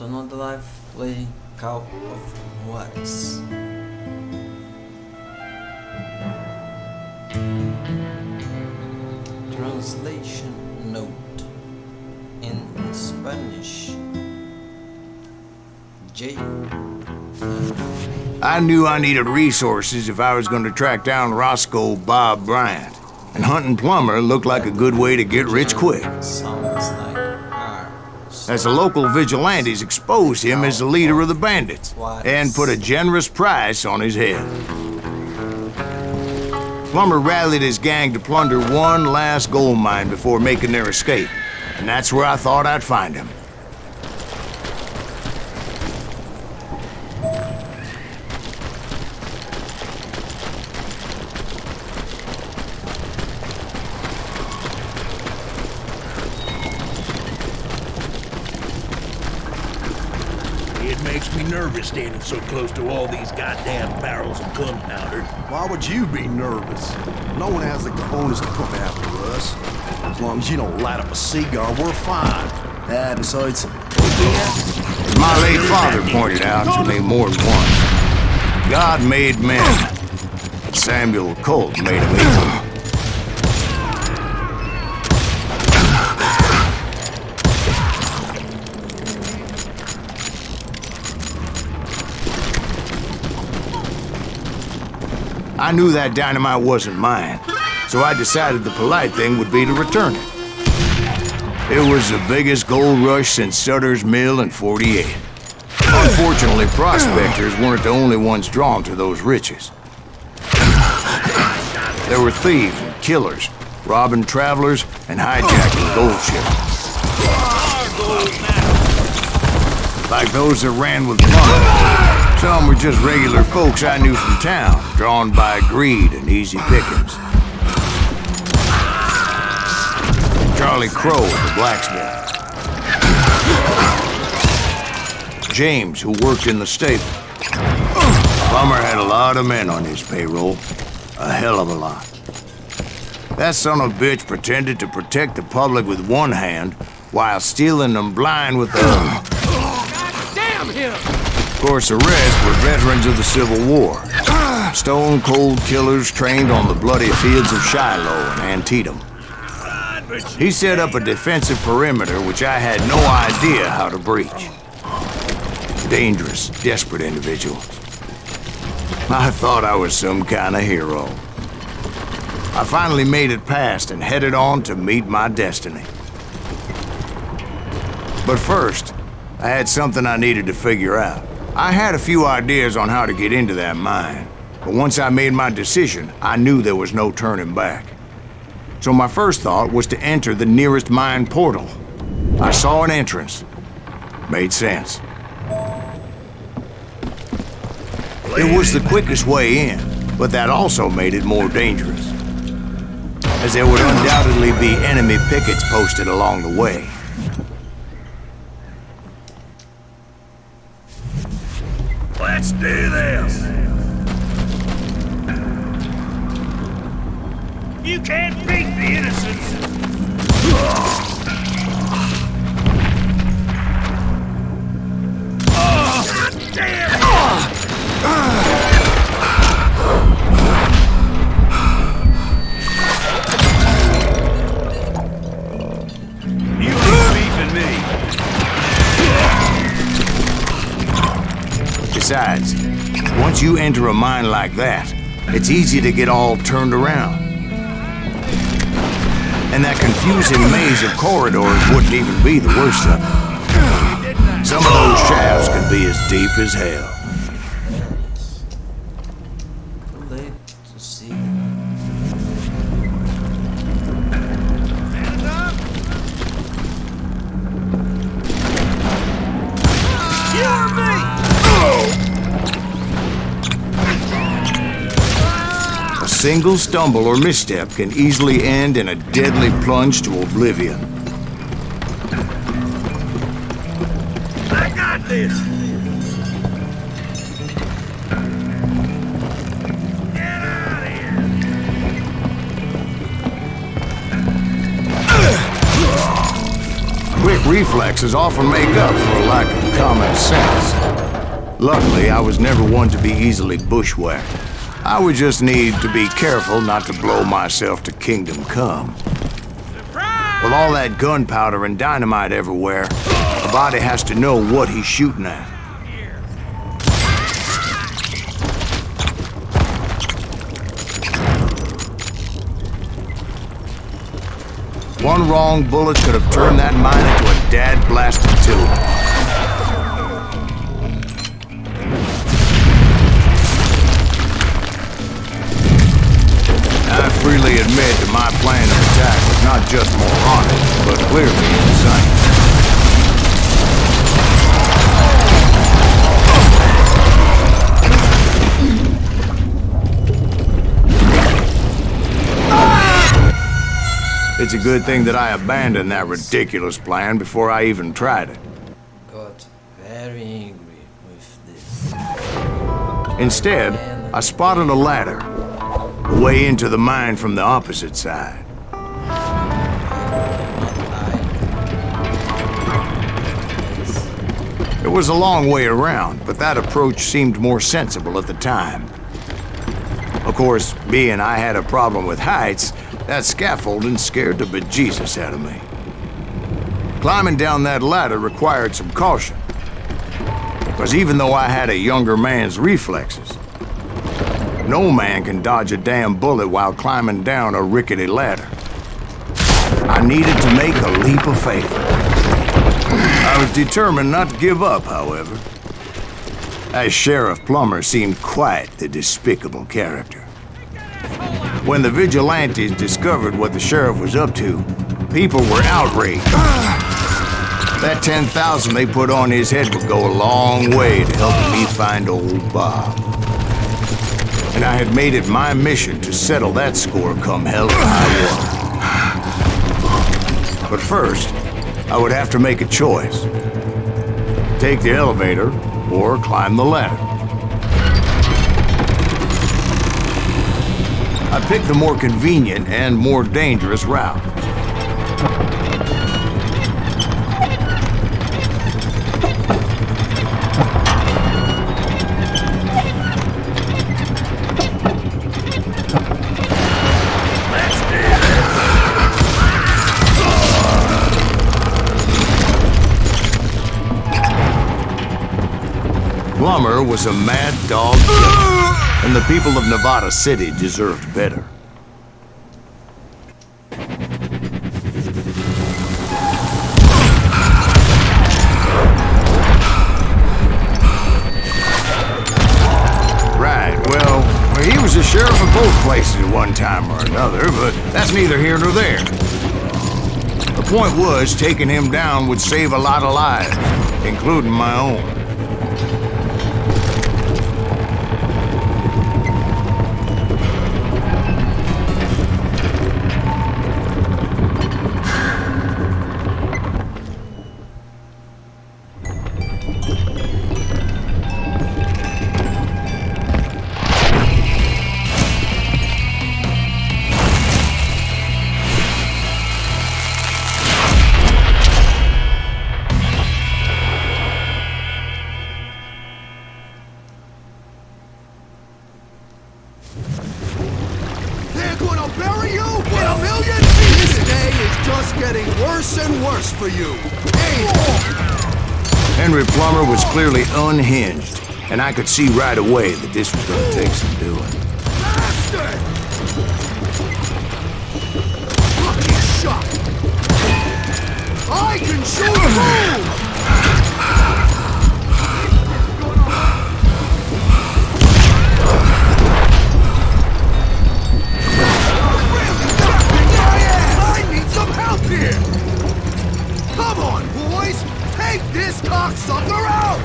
Turn the live play Call of Juarez. Translation note in Spanish. J. I knew I needed resources if I was going to track down Roscoe Bob Bryant, and hunting Plumber looked like a good way to get rich quick. Sounds like R. As the local vigilantes exposed him as the leader of the bandits and put a generous price on his head. Plumber rallied his gang to plunder one last gold mine before making their escape, and that's where I thought I'd find him. It makes me nervous standing so close to all these goddamn barrels of gunpowder. Why would you be nervous? No one has the cojones to come after us. As long as you don't light up a cigar, we're fine. Besides, My late father pointed out to me more than once. God made men. Samuel Colt made them equal. I knew that dynamite wasn't mine, so I decided the polite thing would be to return it. It was the biggest gold rush since Sutter's Mill in '48. Unfortunately, prospectors weren't the only ones drawn to those riches. There were thieves and killers, robbing travelers and hijacking gold ships. Like those that ran with Plumber. Some were just regular folks I knew from town, drawn by greed and easy pickings. Charlie Crow, the blacksmith. James, who worked in the stable. Plumber had a lot of men on his payroll. A hell of a lot. That son of a bitch pretended to protect the public with one hand while stealing them blind with the other. Damn him! Of course, the rest were veterans of the Civil War. Stone-cold killers trained on the bloody fields of Shiloh and Antietam. He set up a defensive perimeter which I had no idea how to breach. Dangerous, desperate individuals. I thought I was some kind of hero. I finally made it past and headed on to meet my destiny. But first, I had something I needed to figure out. I had a few ideas on how to get into that mine, but once I made my decision, I knew there was no turning back. So my first thought was to enter the nearest mine portal. I saw an entrance. Made sense. It was the quickest way in, but that also made it more dangerous, as there would undoubtedly be enemy pickets posted along the way. Let's do this! You can't beat the innocents! God damn! You ain't beefing me! Besides, once you enter a mine like that, it's easy to get all turned around. And that confusing maze of corridors wouldn't even be the worst of it. Some of those shafts could be as deep as hell. Too late to see. A single stumble or misstep can easily end in a deadly plunge to oblivion. I got this! Get out of here! quick reflexes often make up for a lack of common sense. Luckily, I was never one to be easily bushwhacked. I would just need to be careful not to blow myself to kingdom come. With all that gunpowder and dynamite everywhere, a body has to know what he's shooting at. One wrong bullet could have turned that mine into a dad-blasted tillman. I freely admit that my plan of attack was not just moronic, but clearly insane. It's a good thing that I abandoned that ridiculous plan before I even tried it. Got very angry with this. Instead, I spotted a ladder, a way into the mine from the opposite side. It was a long way around, but that approach seemed more sensible at the time. Of course, being I had a problem with heights, that scaffolding scared the bejesus out of me. Climbing down that ladder required some caution, because even though I had a younger man's reflexes, no man can dodge a damn bullet while climbing down a rickety ladder. I needed to make a leap of faith. I was determined not to give up, however. As Sheriff Plummer seemed quite the despicable character. When the vigilantes discovered what the sheriff was up to, people were outraged. That 10,000 they put on his head would go a long way to helping me find old Bob. And I had made it my mission to settle that score come hell or high water. But first, I would have to make a choice. Take the elevator or climb the ladder. I picked the more convenient and more dangerous route. Plummer was a mad dog killer, and the people of Nevada City deserved better. Right, well, he was the sheriff of both places at one time or another, but that's neither here nor there. The point was, taking him down would save a lot of lives, including my own. Henry Plummer was clearly unhinged, and I could see right away that this was going to take some doing. Bastard! Lucky shot! I can shoot you! I need some help here! Come on, boys! Take this cocksucker out!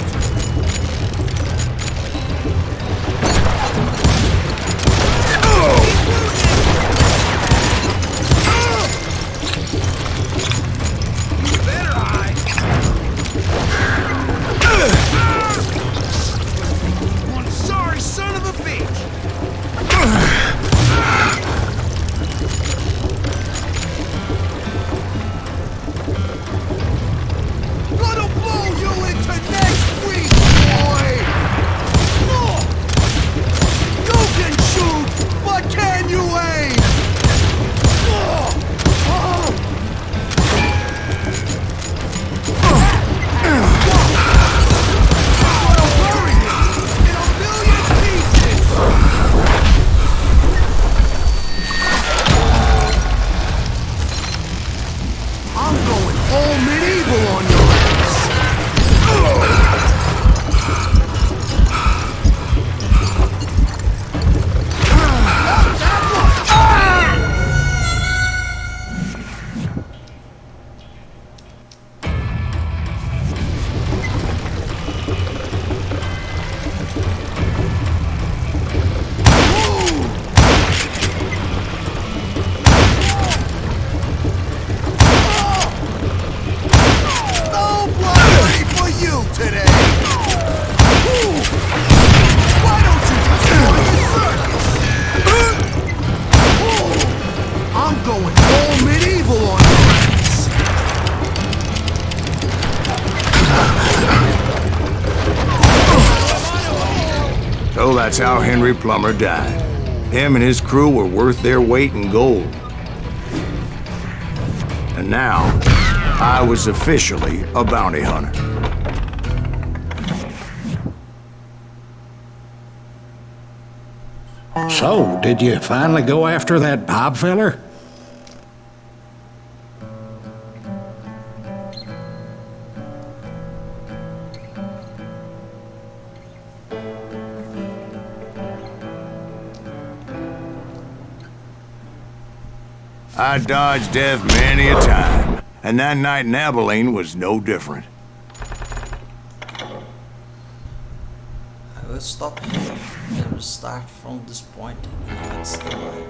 Better hide! One sorry son of a bitch! That's how Henry Plummer died. Him and his crew were worth their weight in gold. And now, I was officially a bounty hunter. So, did you finally go after that Bob feller? I dodged death many a time, and that night in Abilene was no different. I will stop here and restart from this point, and that's the line.